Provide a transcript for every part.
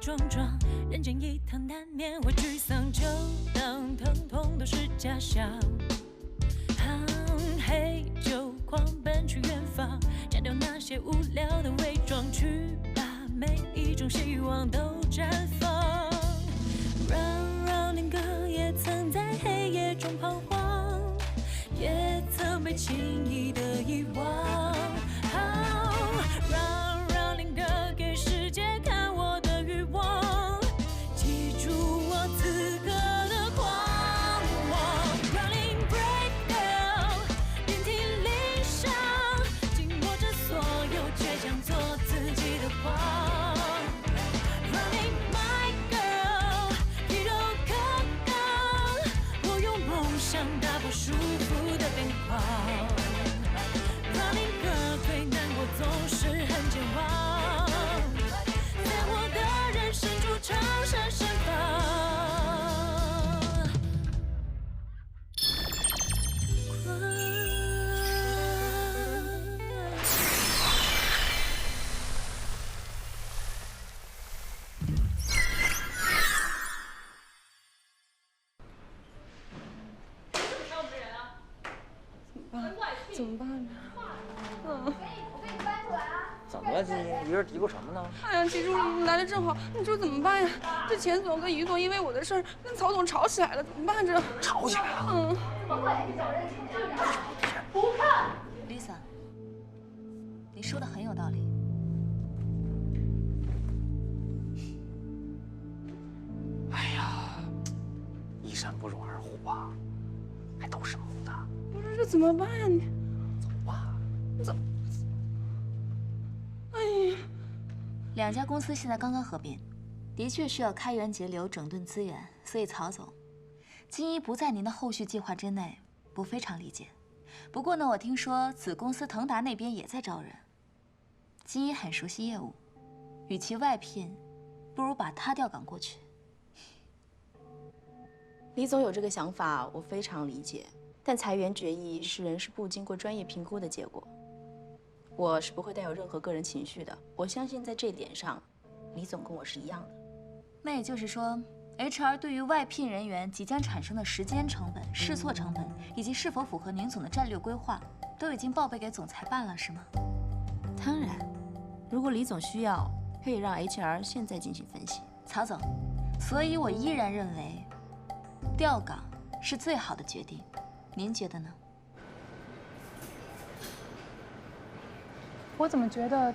撞撞，人间一趟难免会沮丧，就当疼痛都是假象。嘿，就狂奔去远方，摘掉那些无聊的伪装，去把每一种希望都绽放。让恋歌也曾在黑夜中彷徨，也曾被轻易的遗忘。让恋歌给世界看我的欲望，记住我此刻的狂妄。Running brave girl， 遍体鳞伤，紧握着所有倔强，做自己的狂。Running my girl， 皮肉可刚，我用梦想打破束缚的边框。Running girl， 最难过总是很健忘，在我的人生中长闪盛放。怎么办呢？怎么了，金一人嘀咕什么呢？哎呀，记住了，你来的正好，你说怎么办呀？这钱总跟于总因为我的事儿跟曹总吵起来了，怎么办？这吵起来了？不看。Lisa， 你说的很有道理。哎呀，一山不容二虎啊，还都是母的。不是这怎么办呀？你走吧。走。哎呀，两家公司现在刚刚合并，的确需要开源节流、整顿资源，所以曹总，金一不在您的后续计划之内，我非常理解。不过呢，我听说子公司腾达那边也在招人，金一很熟悉业务，与其外聘，不如把他调岗过去。李总有这个想法，我非常理解。但裁员决议是人事部经过专业评估的结果，我是不会带有任何个人情绪的。我相信在这一点上，李总跟我是一样的。那也就是说 ，HR 对于外聘人员即将产生的时间成本、试错成本，以及是否符合宁总的战略规划，都已经报备给总裁办了，是吗？当然，如果李总需要，可以让 HR 现在进行分析。曹总，所以我依然认为调岗是最好的决定，您觉得呢？我怎么觉得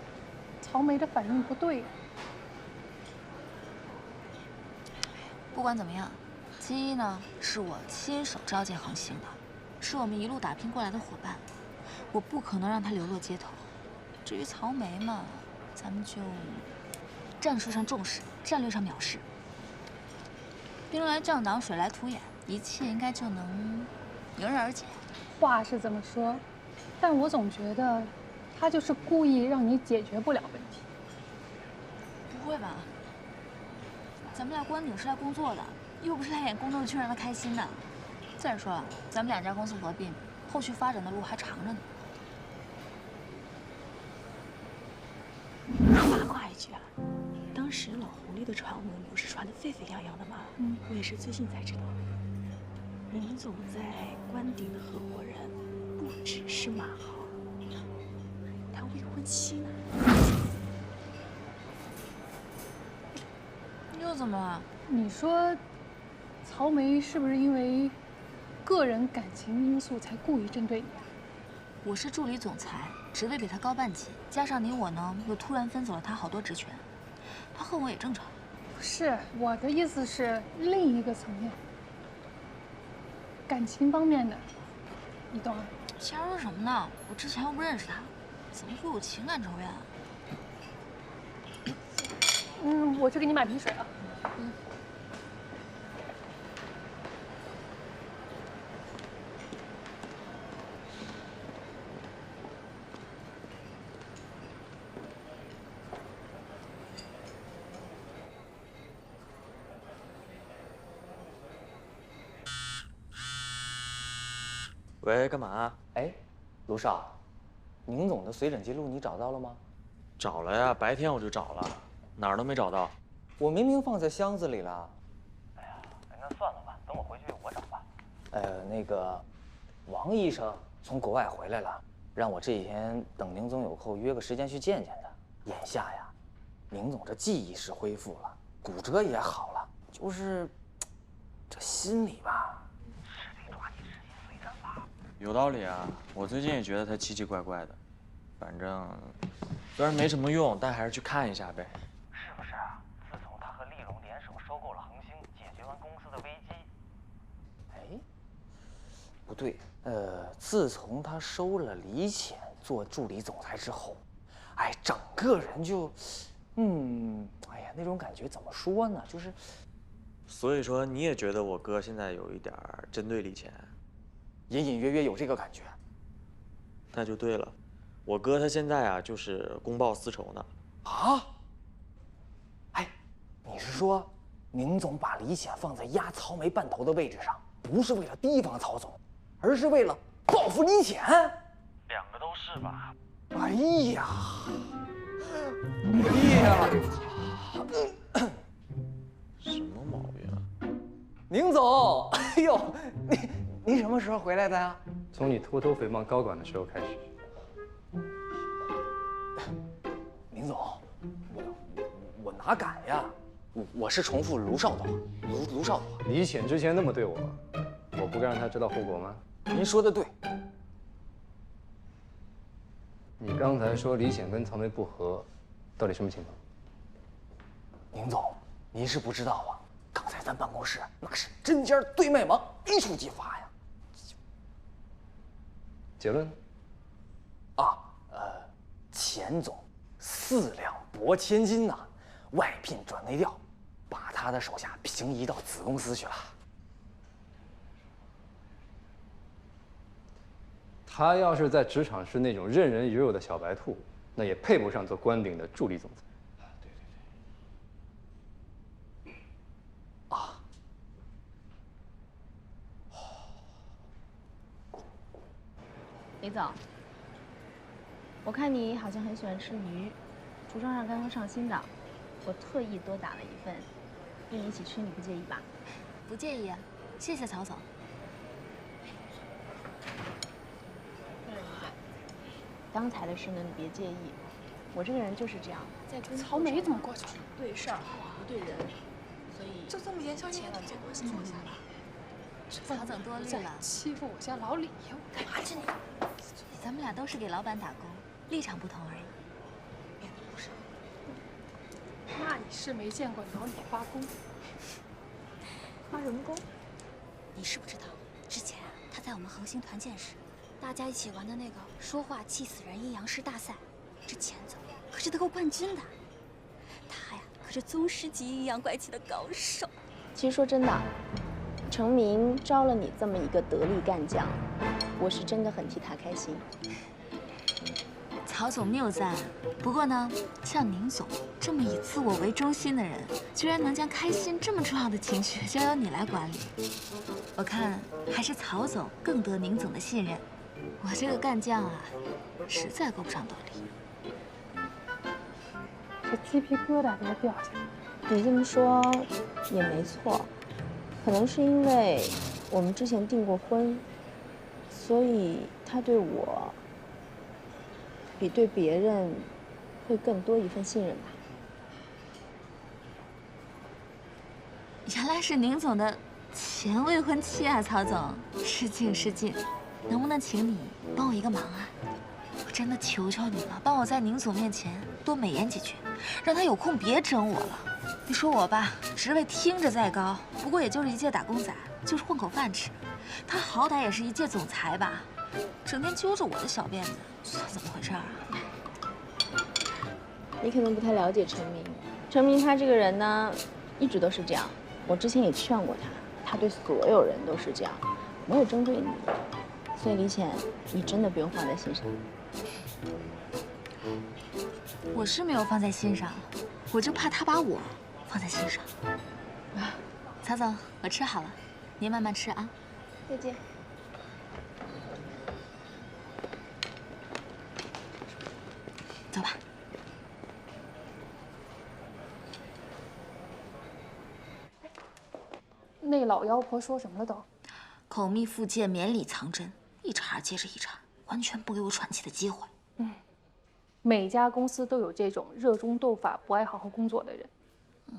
曹梅的反应不对？不管怎么样，金一呢是我亲手召见恒星的，是我们一路打拼过来的伙伴，我不可能让他流落街头。至于曹梅嘛，咱们就战术上重视，战略上藐视。兵来将挡，水来土掩，一切应该就能迎刃而解。话是这么说，但我总觉得他就是故意让你解决不了问题。不会吧？咱们来关顶是来工作的，又不是来演宫斗剧让他开心的。再说了，咱们两家公司合并，后续发展的路还长着呢。八卦一句啊，当时老狐狸的传闻不是传得沸沸扬扬的吗？我也是最近才知道，宁总在关顶的合伙人不只是马豪，他未婚妻呢。又怎么了？你说，曹梅是不是因为个人感情因素才故意针对你？我是助理总裁，职位比他高半级，加上你我呢，又突然分走了他好多职权，他恨我也正常。不是，我的意思是另一个层面，感情方面的，你懂吗？瞎说什么呢？我之前又不认识他，怎么会有情感仇怨啊？我去给你买瓶水啊。喂，干嘛？哎，卢少，宁总的随诊记录你找到了吗？找了呀，白天我就找了，哪儿都没找到。我明明放在箱子里了。哎呀，那算了吧，等我回去我找吧。那个，王医生从国外回来了，让我这几天等宁总有空约个时间去见见他。眼下呀，宁总这记忆是恢复了，骨折也好了，就是这心里吧，是得抓紧时间随诊了。有道理啊，我最近也觉得他奇奇怪怪的。反正虽然没什么用，但还是去看一下呗。是不是啊？自从他和丽荣联手收购了恒星，解决完公司的危机。哎，不对，自从他收了李潜做助理总裁之后，哎，整个人就，哎呀，那种感觉怎么说呢？就是，所以说你也觉得我哥现在有一点针对李潜，隐隐约约有这个感觉。那就对了。我哥他现在啊，就是公报私仇呢。啊？哎，你是说，宁总把李显放在压曹梅半头的位置上，不是为了提防曹总，而是为了报复李显？两个都是吧？哎呀，哎呀，什么毛病啊？宁总，哎呦，您什么时候回来的呀？从你偷偷诽谤高管的时候开始。宁总，我哪敢呀？我是重复卢少导，卢少导。李显之前那么对我，我不该让他知道后果吗？您说的对。你刚才说李显跟曹梅不和，到底什么情况？宁总，您是不知道啊，刚才咱办公室那是针尖对麦芒，一触即发呀。结论？钱总4两拨千斤呐，外聘转内调，把他的手下平移到子公司去了。他要是在职场是那种任人鱼肉的小白兔，那也配不上做关顶的助理总裁。李总，我看你好像很喜欢吃鱼，橱窗上刚刚上新的，我特意多打了一份，跟你一起吃，你不介意吧？不介意啊，谢谢曹总。刚才的事呢，你别介意，我这个人就是这样，在跟曹梅怎么过去了？对事儿不对人，所以就这么言笑晏晏的走过去坐下了。曹总多虑了，欺负我家老李，我干嘛去你？咱们俩都是给老板打工，立场不同而已。那你是没见过老李发功。发什么功？你知不知道，之前啊，他在我们恒星团建时，大家一起玩的那个说话气死人阴阳师大赛，这钱总可是得过冠军的。他呀，可是宗师级阴阳怪气的高手。其实说真的，程明招了你这么一个得力干将，我是真的很替他开心。曹总谬赞。不过呢，像宁总这么以自我为中心的人，居然能将开心这么重要的情绪交由你来管理，我看还是曹总更得宁总的信任。我这个干将啊，实在够不上得力。这鸡皮疙瘩都要掉下来。你这么说也没错，可能是因为我们之前订过婚，所以他对我比对别人会更多一份信任吧。原来是宁总的前未婚妻啊，曹总，失敬失敬。能不能请你帮我一个忙啊？我真的求求你了，帮我在宁总面前多美言几句，让他有空别整我了。你说我吧，职位听着再高，不过也就是一介打工仔，就是混口饭吃。他好歹也是一届总裁吧，整天揪着我的小辫子，这怎么回事啊？你可能不太了解陈明，陈明他这个人呢，一直都是这样。我之前也劝过他，他对所有人都是这样，没有针对你。所以李浅，你真的不用放在心上。我是没有放在心上，我就怕他把我放在心上。曹总，我吃好了，您慢慢吃啊。再见。走吧。那老妖婆说什么了都？口蜜腹剑，绵里藏针，一茬接着一茬，完全不给我喘气的机会。每家公司都有这种热衷斗法、不爱好好工作的人。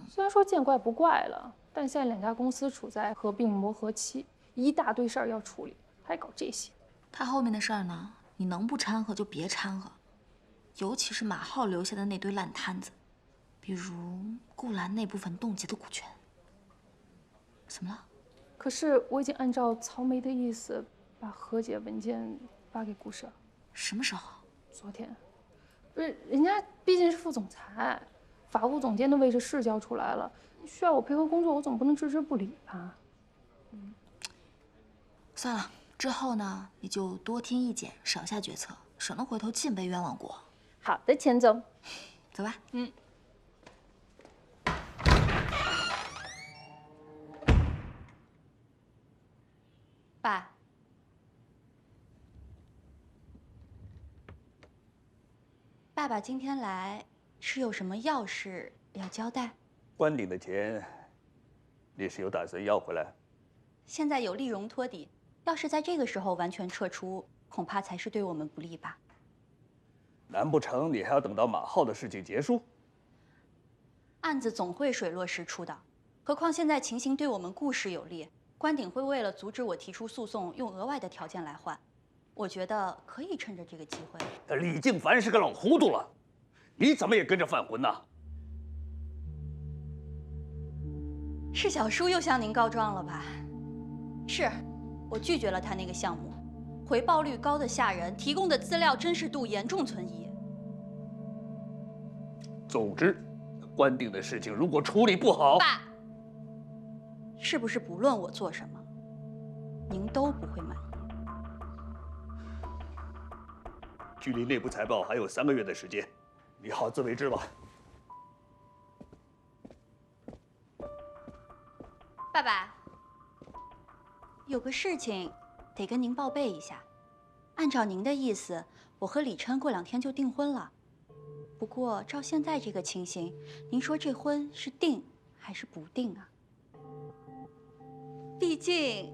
虽然说见怪不怪了，但现在两家公司处在合并磨合期，一大堆事儿要处理，还搞这些。他后面的事儿呢，你能不掺和就别掺和，尤其是马浩留下的那堆烂摊子，比如顾兰那部分冻结的股权。怎么了？可是我已经按照曹梅的意思，把和解文件发给顾社。什么时候？昨天。不是，人家毕竟是副总裁，法务总监的位置是交出来了，需要我配合工作，我总不能置之不理吧？算了，之后呢，你就多听意见，少下决策，省得回头尽被冤枉过。好的，钱总，走吧。爸，爸爸今天来是有什么要事要交代？关顶的钱，你是有打算要回来？现在有丽蓉托底，要是在这个时候完全撤出，恐怕才是对我们不利吧？难不成你还要等到马浩的事情结束？案子总会水落石出的，何况现在情形对我们顾氏有利，关顶会为了阻止我提出诉讼，用额外的条件来换。我觉得可以趁着这个机会。李静凡是个老糊涂了，你怎么也跟着犯浑呢？是小叔又向您告状了吧？是，我拒绝了他那个项目，回报率高的吓人，提供的资料真实度严重存疑。总之，关顶的事情如果处理不好，爸，是不是不论我做什么，您都不会满意？距离内部财报还有3个月的时间，你好自为之吧。爸爸，有个事情得跟您报备一下。按照您的意思，我和李琛过2天就订婚了。不过照现在这个情形，您说这婚是定还是不定啊？毕竟，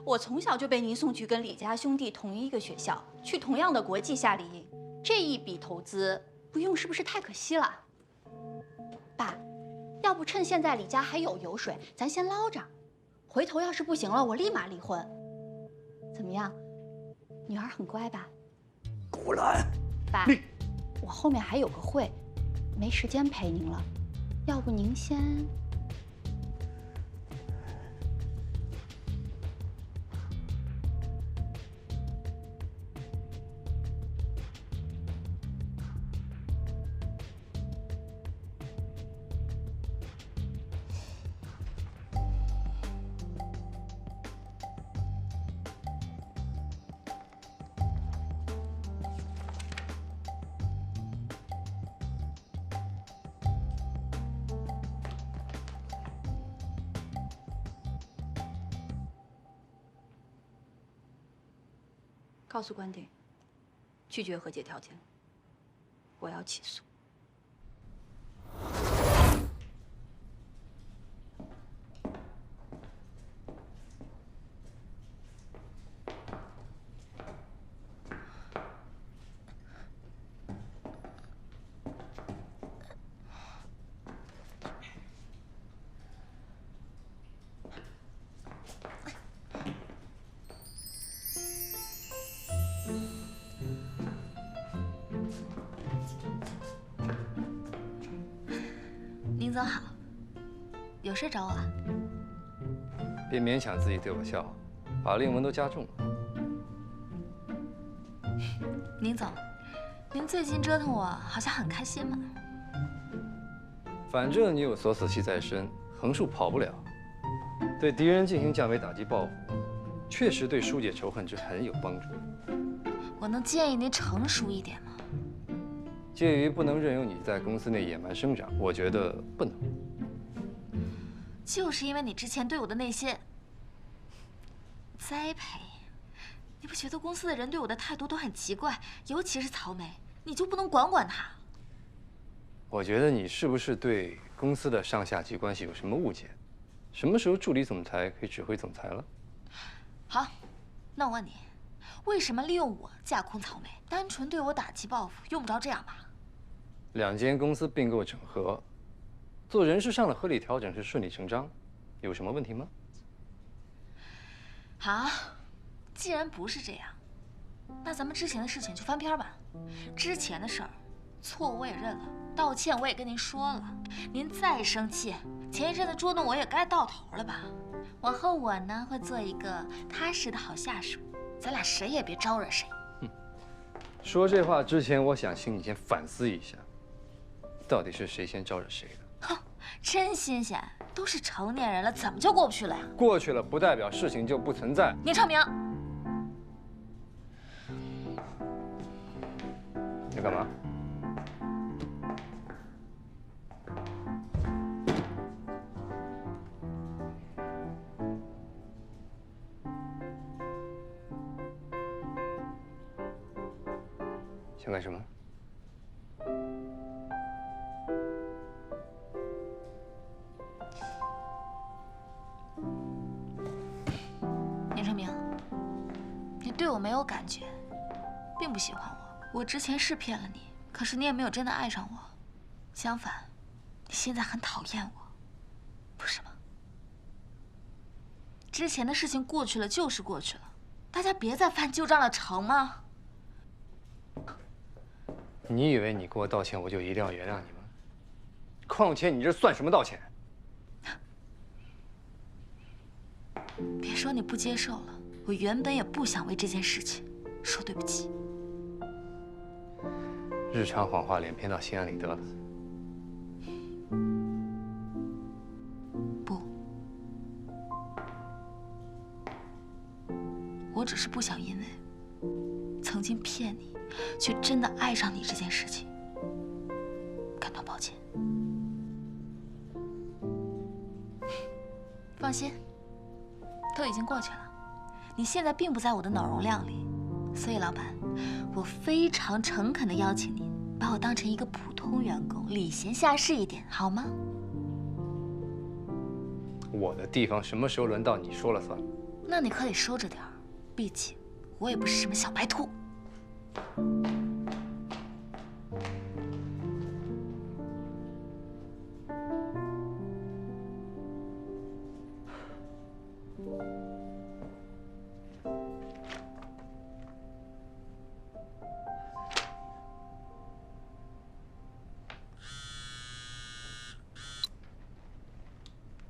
我从小就被您送去跟李家兄弟同一个学校，去同样的国际夏令营，这一笔投资不用是不是太可惜了？爸，要不趁现在李家还有油水，咱先捞着，回头要是不行了，我立马离婚。怎么样？女儿很乖吧？顾兰，爸，我后面还有个会，没时间陪您了，要不您先……告诉关顶，拒绝和解条件，我要起诉。宁总好，有事找我啊？别勉强自己对我笑，把令文都加重了。宁总，您最近折腾我好像很开心嘛。反正你有锁死期在身，横竖跑不了。对敌人进行降维打击报复，确实对疏解仇恨很有帮助。我能建议您成熟一点吗？介于不能任由你在公司内野蛮生长，我觉得不能。就是因为你之前对我的那些栽培，你不觉得公司的人对我的态度都很奇怪？尤其是曹梅，你就不能管管她？我觉得你是不是对公司的上下级关系有什么误解？什么时候助理总裁可以指挥总裁了？好，那我问你，为什么利用我架空草莓，单纯对我打击报复，用不着这样吧2间公司并购整合，做人事上的合理调整是顺理成章，有什么问题吗？好，既然不是这样，那咱们之前的事情就翻篇吧。之前的事儿，错误我也认了，道歉我也跟您说了。您再生气，前一阵子捉弄我也该到头了吧？往后我呢会做一个踏实的好下属，咱俩谁也别招惹谁。说这话之前，我想请你先反思一下，到底是谁先招惹谁的？哼，真新鲜，都是成年人了，怎么就过不去了呀？过去了不代表事情就不存在。宁成明，你干嘛？想干什么？宁成明，你对我没有感觉，并不喜欢我。我之前是骗了你，可是你也没有真的爱上我。相反，你现在很讨厌我，不是吗？之前的事情过去了就是过去了，大家别再翻旧账了，成吗？你以为你给我道歉，我就一定要原谅你吗？况且你这算什么道歉？别说你不接受了，我原本也不想为这件事情说对不起。日常谎话连篇到心安理得了。不，我只是不想因为曾经骗你，却真的爱上你这件事情感到抱歉。放心，都已经过去了。你现在并不在我的脑容量里，所以老板，我非常诚恳地邀请您把我当成一个普通员工，礼贤下士一点，好吗？我的地方什么时候轮到你说了算？那你可得收着点儿，毕竟我也不是什么小白兔。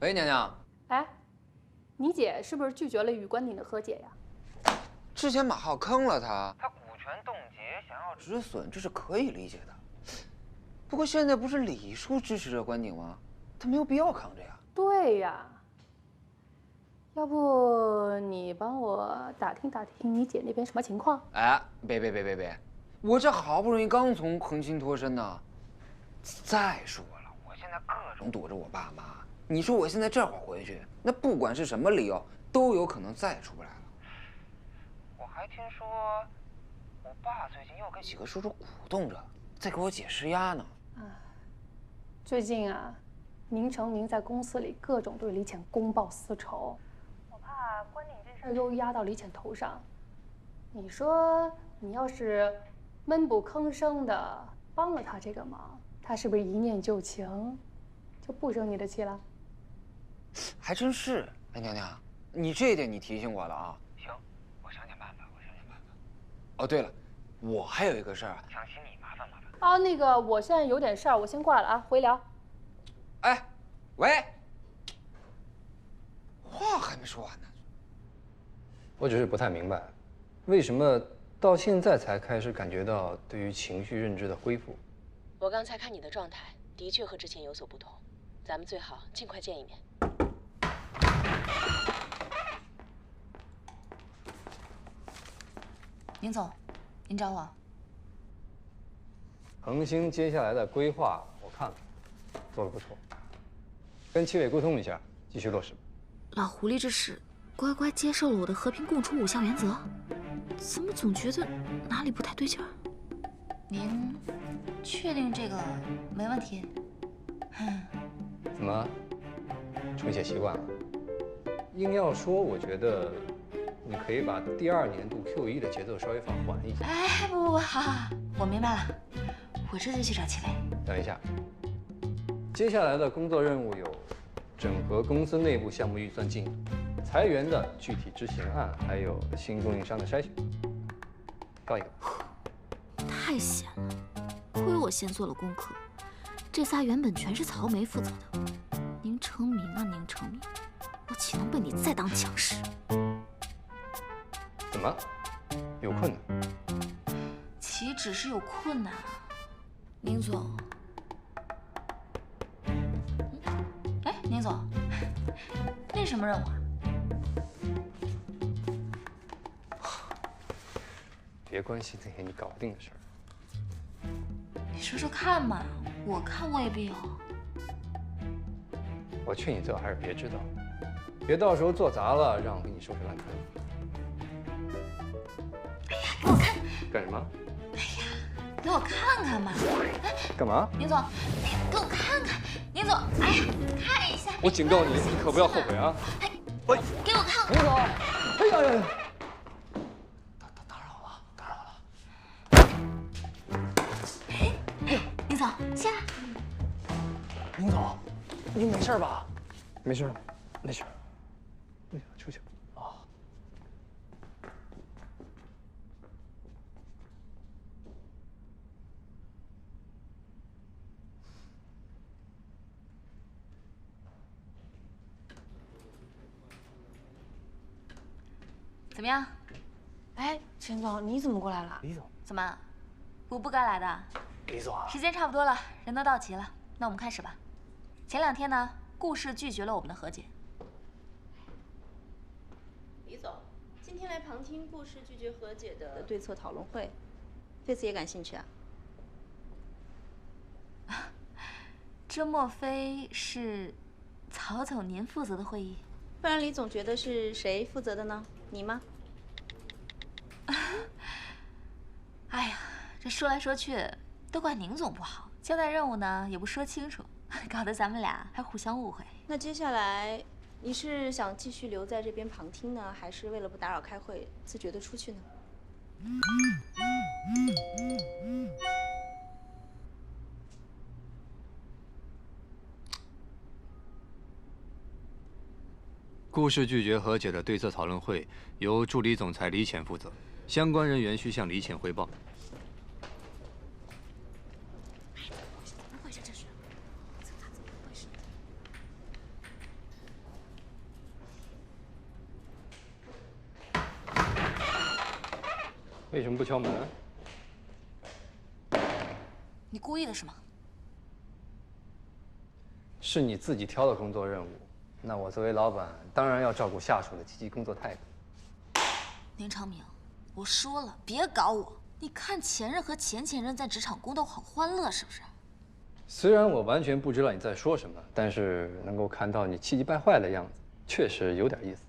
喂，娘娘。哎，你姐是不是拒绝了与关鼎的和解呀？之前马浩坑了他，他股权冻结，想要止损，这是可以理解的。不过现在不是李叔支持着关鼎吗？他没有必要扛着呀。对呀。要不你帮我打听打听你姐那边什么情况？哎，别，我这好不容易刚从恒星脱身呢。再说了，我现在各种躲着我爸妈。你说我现在这会儿回去，那不管是什么理由，都有可能再出不来了。我还听说，我爸最近又跟几个叔叔鼓动着，在给我姐施压呢。最近啊，宁成明在公司里各种对李浅公报私仇，我怕关鼎这事儿又压到李浅头上。你说你要是闷不吭声的帮了他这个忙，他是不是一念旧情，就不生你的气了？还真是，哎，娘娘，你这一点你提醒我了啊。行，我想想办法，哦，对了，我还有一个事儿，想请你麻烦。啊，那个，我现在有点事儿，我先挂了啊，回聊。哎，喂，话还没说完呢。我只是不太明白，为什么到现在才开始感觉到对于情绪认知的恢复？我刚才看你的状态，的确和之前有所不同，咱们最好尽快见一面。宁总，您找我？恒星接下来的规划我看了，做得不错，跟七委沟通一下，继续落实。老狐狸这是乖乖接受了我的和平共处5项原则，怎么总觉得哪里不太对劲儿？您确定这个没问题？怎么，重写习惯了。硬要说，我觉得你可以把第2年度 Q1的节奏稍微放缓一些。哎，不，好，我明白了，我这就去找齐磊。等一下，接下来的工作任务有整合公司内部项目预算进度、裁员的具体执行案，还有新供应商的筛选。告一个。太闲了，亏我先做了功课。这仨原本全是曹梅负责的，宁成明啊，宁成明，我岂能被你再当强势？怎么？有困难？岂止是有困难啊，宁总。哎，宁总，那什么任务啊？别关心那些你搞不定的事儿。你说说看嘛，我看未必哦。我劝你最好还是别知道，别到时候做砸了，让我给你收拾烂摊子。哎呀，给我看！干什么？哎呀，给我看看嘛！哎，干嘛？宁总，哎呀，给我看看！宁总，哎呀，看一下！我警告你，你可不要后悔啊！哎，给我看！宁总，哎呀呀！宁总，下来。宁总，您没事吧？没事，没事。哎呀，出去。啊。怎么样？哎，钱总，你怎么过来了？李总，怎么，我不该来的？李总啊，时间差不多了，人都到齐了，那我们开始吧。前2天呢，顾氏拒绝了我们的和解。李总，今天来旁听顾氏拒绝和解的对策讨论会，对此也感兴趣啊？这莫非是曹总您负责的会议？不然李总觉得是谁负责的呢？你吗？哎呀，这说来说去都怪宁总不好，交代任务呢也不说清楚，搞得咱们俩还互相误会。那接下来你是想继续留在这边旁听呢，还是为了不打扰开会，自觉的出去呢？顾氏拒绝和解的对策讨论会由助理总裁李潜负责，相关人员需向李潜汇报。怎么回事？这是？怎么回事？为什么不敲门？你故意的是吗？是你自己挑的工作任务。那我作为老板，当然要照顾下属的积极工作态度。宁长明，我说了，别搞我。你看前任和前前任在职场宫斗很欢乐，是不是？虽然我完全不知道你在说什么，但是能够看到你气急败坏的样子，确实有点意思。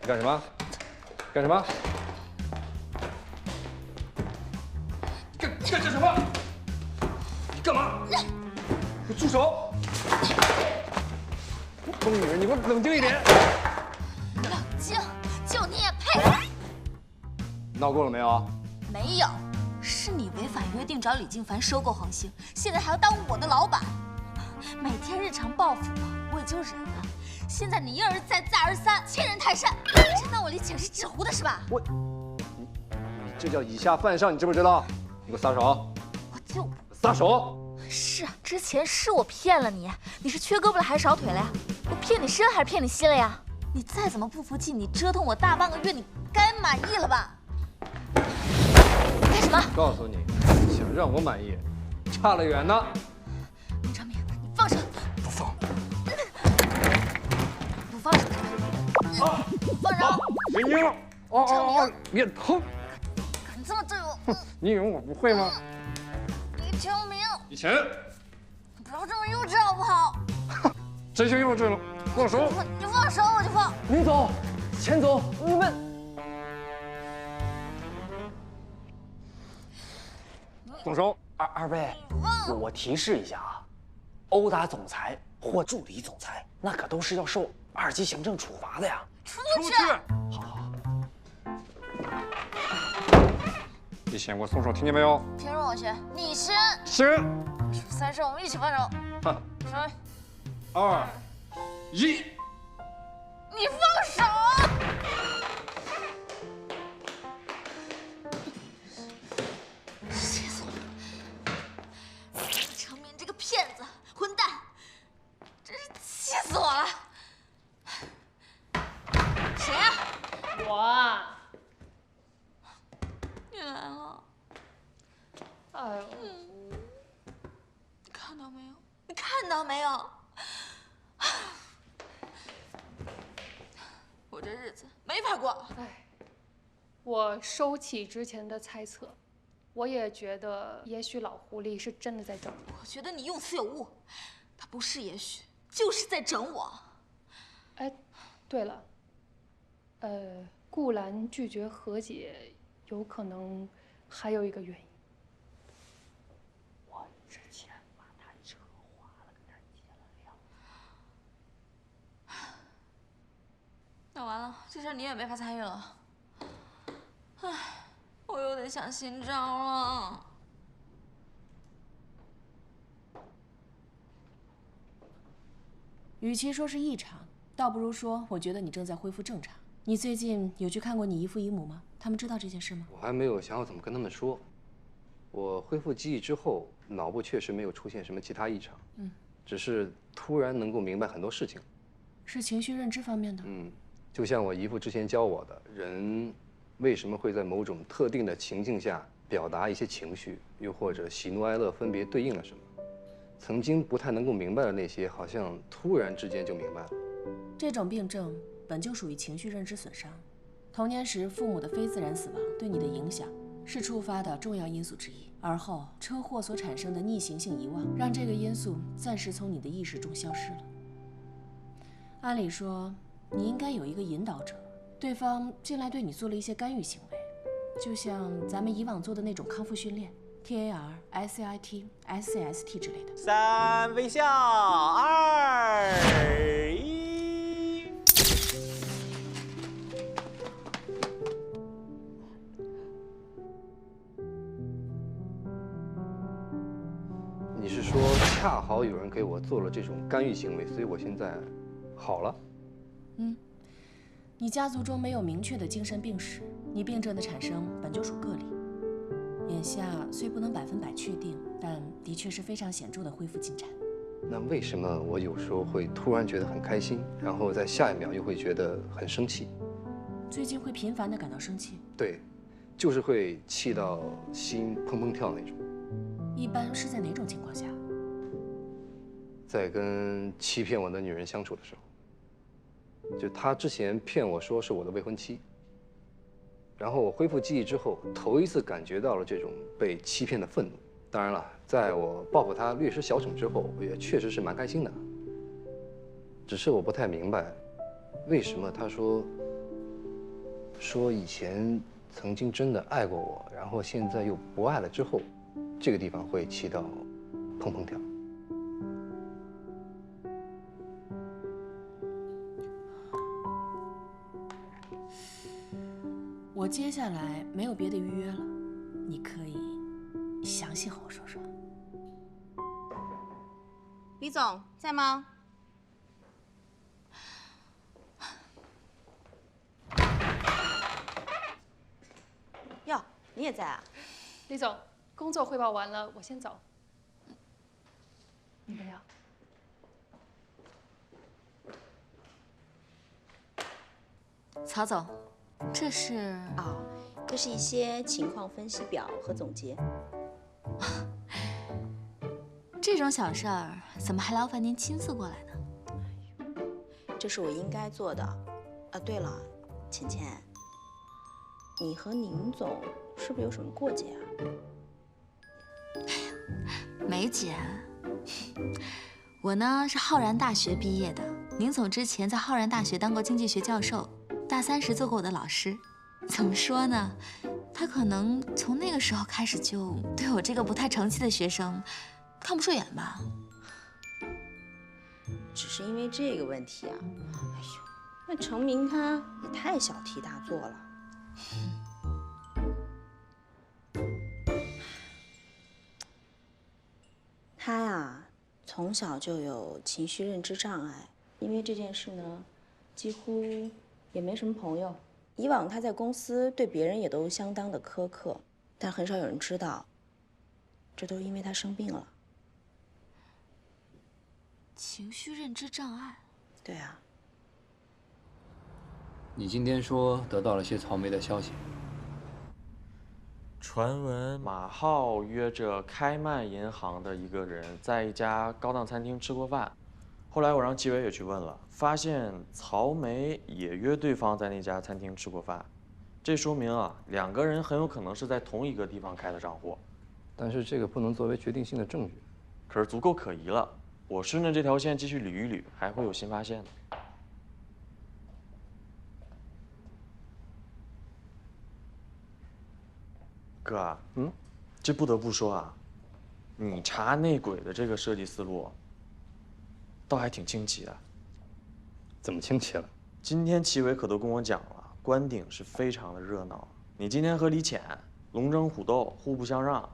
你干什么？干什么？干什么？你干嘛？你住手！疯女人，你给我冷静一点！冷静？就你也配？闹够了没有？没有，是你违反约定找李静凡收购恒星，现在还要当我的老板，每天日常报复我也就忍了。现在你一而再再而三，欺人太甚，真当我李潜是纸糊的是吧？你这叫以下犯上，你知不知道？你给我撒手！我就撒手！是啊，之前是我骗了你，你是缺胳膊了还是少腿了呀？我骗你身还是骗你心了呀？你再怎么不服气，你折腾我大半个月，你该满意了吧？干什么？告诉你，想让我满意，差了远呢。宁长明，你放手！不放！不放手！啊！放手！谁赢？哦，别疼！敢这么对我？你以为我不会吗？李长明，以前你不要这么幼稚好不好？真性幼稚了，放手！你放手我就放。林总，钱总，你们。动手！二位，我提示一下啊，殴打总裁或助理总裁，那可都是要受2级行政处罚的呀。出去！好。你先给我松手，听见没有？凭什么我先？你先。先。3声，我们一起放手。3、2、1。你放手！气死我了！程明这个骗子，混蛋，真是气死我了！谁呀？我啊。你来了。哎呦。你看到没有？你看到没有？我这日子没法过。哎，我收起之前的猜测，我也觉得也许老狐狸是真的在整我。我觉得你用词有误，他不是也许，就是在整我。哎，对了，顾兰拒绝和解，有可能还有一个原因。我之前把他车划了，跟他结了梁。那完了，这事你也没法参与了。唉，我又得想新招了。与其说是异常，倒不如说我觉得你正在恢复正常。你最近有去看过你姨父姨母吗？他们知道这件事吗？我还没有想好怎么跟他们说。我恢复记忆之后，脑部确实没有出现什么其他异常，只是突然能够明白很多事情。是情绪认知方面的。就像我姨父之前教我的，人为什么会在某种特定的情境下表达一些情绪，又或者喜怒哀乐分别对应了什么。曾经不太能够明白的那些，好像突然之间就明白了。这种病症本就属于情绪认知损伤，童年时父母的非自然死亡对你的影响是触发的重要因素之一。而后车祸所产生的逆行性遗忘，让这个因素暂时从你的意识中消失了。按理说，你应该有一个引导者，对方近来对你做了一些干预行为，就像咱们以往做的那种康复训练。TAR、SCIT、SCST 之类的。3微笑，2、1。你是说恰好有人给我做了这种干预行为，所以我现在好了？你家族中没有明确的精神病史，你病症的产生本就属个例。眼下虽不能100%确定，但的确是非常显著的恢复进展。那为什么我有时候会突然觉得很开心，然后在下一秒又会觉得很生气？最近会频繁地感到生气？对，就是会气到心砰砰跳那种。一般是在哪种情况下？在跟欺骗我的女人相处的时候，就她之前骗我说是我的未婚妻。然后我恢复记忆之后，头一次感觉到了这种被欺骗的愤怒。当然了，在我报复他略施小惩之后，我也确实是蛮开心的。只是我不太明白，为什么他说以前曾经真的爱过我，然后现在又不爱了之后，这个地方会气到砰砰跳。我接下来没有别的预约了，你可以详细和我说说。李总在吗？哟，你也在啊？李总，工作汇报完了，我先走。你们聊。曹总。这是这是一些情况分析表和总结。这种小事儿怎么还劳烦您亲自过来呢？这是我应该做的。对了，浅浅，你和宁总是不是有什么过节啊？没节，我呢是浩然大学毕业的，宁总之前在浩然大学当过经济学教授。大3时做过我的老师，怎么说呢？他可能从那个时候开始就对我这个不太成器的学生看不顺眼吧。只是因为这个问题啊，哎呦，那程明他也太小题大做了。他呀，从小就有情绪认知障碍，因为这件事呢，几乎也没什么朋友。以往他在公司对别人也都相当的苛刻，但很少有人知道，这都是因为他生病了。情绪认知障碍？对啊。你今天说得到了些草莓的消息。传闻马浩约着开曼银行的一个人在一家高档餐厅吃过饭，后来我让纪委也去问了，发现曹梅也约对方在那家餐厅吃过饭，这说明啊，两个人很有可能是在同一个地方开的账户。但是这个不能作为决定性的证据。可是足够可疑了，我顺着这条线继续捋一捋，还会有新发现的。哥，这不得不说啊，你查内鬼的这个设计思路，倒还挺清奇的。怎么清奇了？今天齐伟可都跟我讲了，关顶是非常的热闹。你今天和李潜龙争虎斗，互不相让，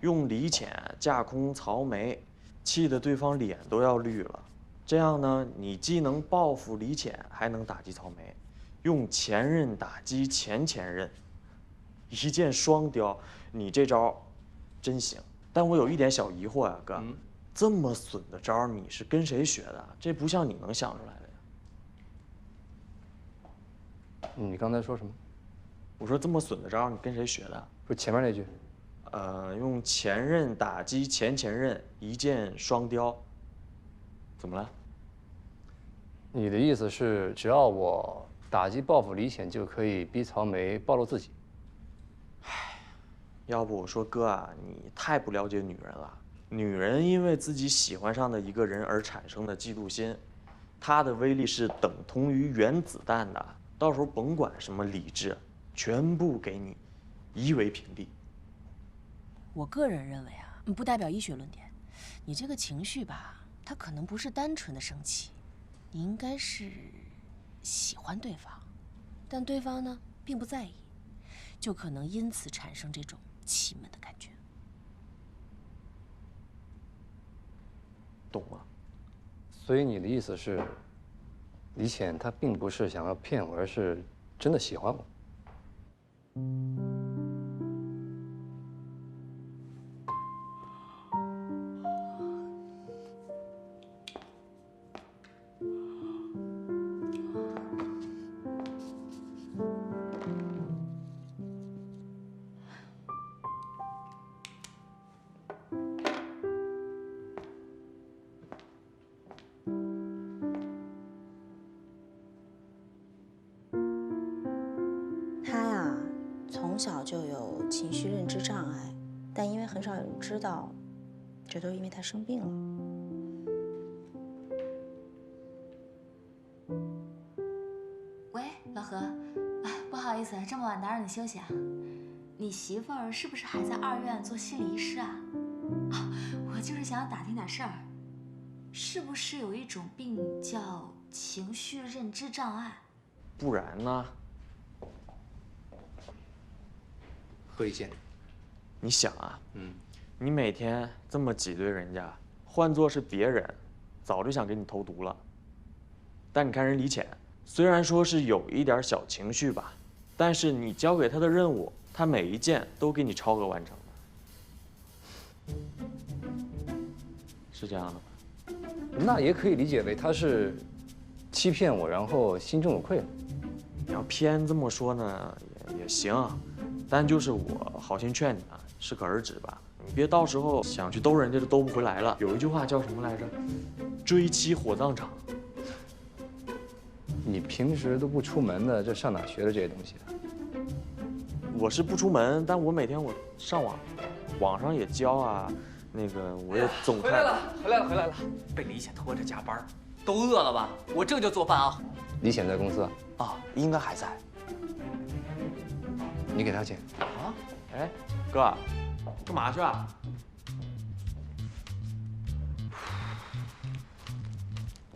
用李潜架空曹梅，气得对方脸都要绿了。这样呢，你既能报复李潜，还能打击曹梅，用前任打击前任。一箭双雕，你这招真行。但我有一点小疑惑呀，哥，这么损的招你是跟谁学的？这不像你能想出来的呀。你刚才说什么？我说这么损的招你跟谁学的？不是前面那句。用前任打击前任，一箭双雕。怎么了？你的意思是，只要我打击报复李显，就可以逼曹梅暴露自己？要不我说哥啊，你太不了解女人了。女人因为自己喜欢上的一个人而产生的嫉妒心，它的威力是等同于原子弹的。到时候甭管什么理智，全部给你夷为平地。我个人认为啊，不代表医学论点。你这个情绪吧，它可能不是单纯的生气，你应该是喜欢对方，但对方呢并不在意，就可能因此产生这种气闷的感觉。懂吗？所以你的意思是，李显他并不是想要骗我，而是真的喜欢我。从小就有情绪认知障碍，但因为很少有人知道，这都是因为他生病了。喂，老何，不好意思，这么晚打扰你休息啊。你媳妇儿是不是还在2院做心理医师啊？我就是想打听点事儿，是不是有一种病叫情绪认知障碍？不然呢？喝一件。你想啊，你每天这么挤兑人家，换作是别人，早就想给你投毒了。但你看人李潜，虽然说是有一点小情绪吧，但是你交给他的任务，他每一件都给你超额完成的，是这样的吧？那也可以理解为他是欺骗我，然后心中有愧了。你要偏这么说呢，也行。但就是我好心劝你啊，适可而止吧。你别到时候想去兜人家就兜不回来了。有一句话叫什么来着？追妻火葬场。你平时都不出门的，这上哪学的这些东西的？我是不出门，但我每天我上网上也教啊。那个我也总看。回来了！被李显拖着加班，都饿了吧？我这就做饭啊。李显在公司啊？应该还在。你给他钱啊？哎，哥，干嘛去啊？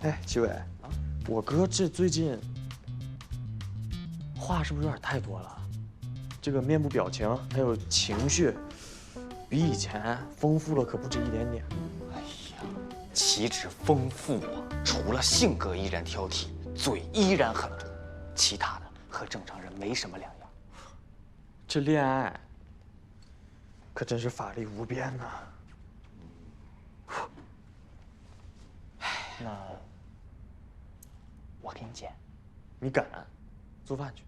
哎，齐伟啊，我哥这最近话是不是有点太多了？这个面部表情还有情绪，比以前丰富了可不止一点点。哎呀，岂止丰富啊！除了性格依然挑剔，嘴依然狠毒，其他的和正常人没什么两样。这恋爱可真是法力无边呐。那我给你剪，你敢？做饭去。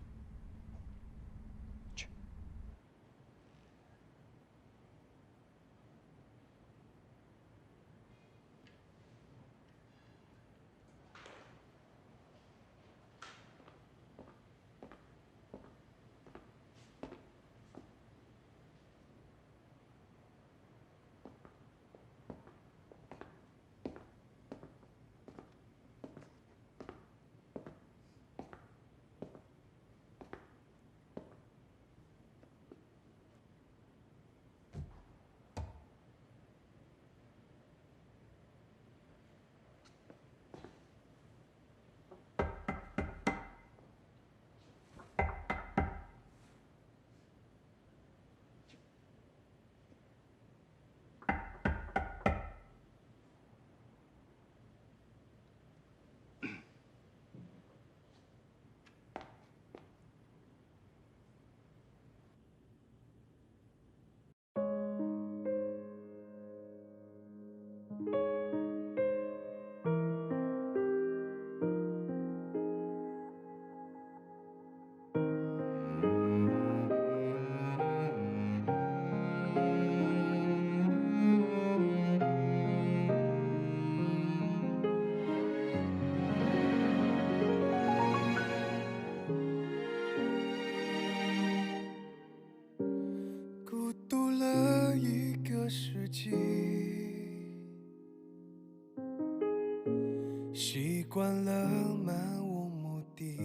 习惯了漫无目的，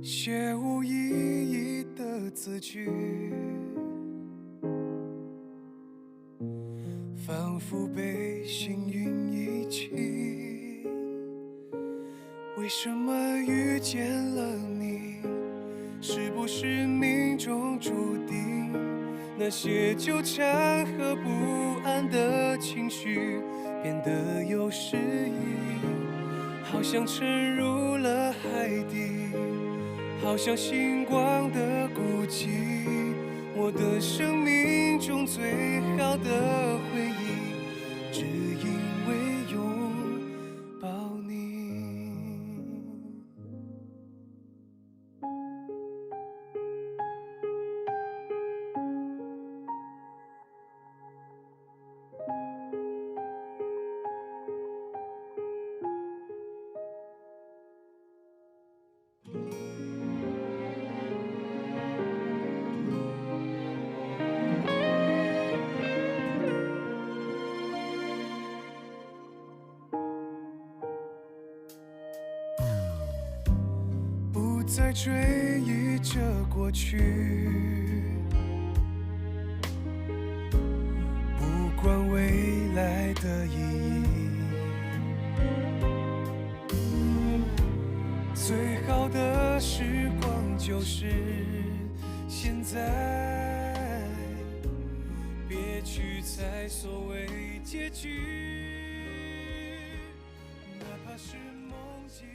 写无意义的字句，仿佛被幸运遗弃。为什么遇见了你？是不是命中注定？那些纠缠和不安的情绪变得有诗意，好像沉入了海底，好像星光的孤寂。我的生命中最好的回忆，只因为拥抱你。不再追忆着过去，不管未来的意义。最好的时光就是现在，别去猜所谓结局，哪怕是梦境。